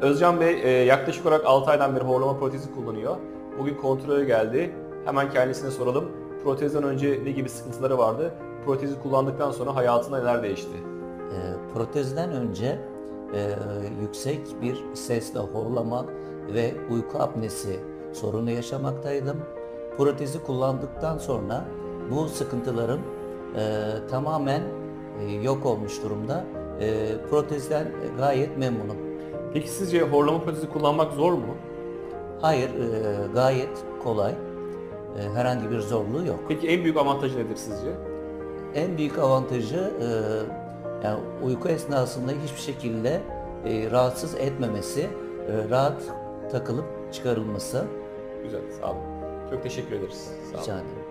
Özcan Bey yaklaşık olarak 6 aydan beri horlama protezi kullanıyor. Bugün kontrole geldi. Hemen kendisine soralım. Protezden önce ne gibi sıkıntıları vardı? Protezi kullandıktan sonra hayatında neler değişti? Protezden önce yüksek bir sesle horlama ve uyku apnesi sorunu yaşamaktaydım. Protezi kullandıktan sonra bu sıkıntılarım tamamen yok olmuş durumda. Protezden gayet memnunum. Peki sizce horlama protezi kullanmak zor mu? Hayır, gayet kolay. Herhangi bir zorluğu yok. Peki en büyük avantajı nedir sizce? En büyük avantajı yani uyku esnasında hiçbir şekilde rahatsız etmemesi, rahat takılıp çıkarılması. Güzel, sağ olun. Çok teşekkür ederiz. Sağ olun. Rica ederim.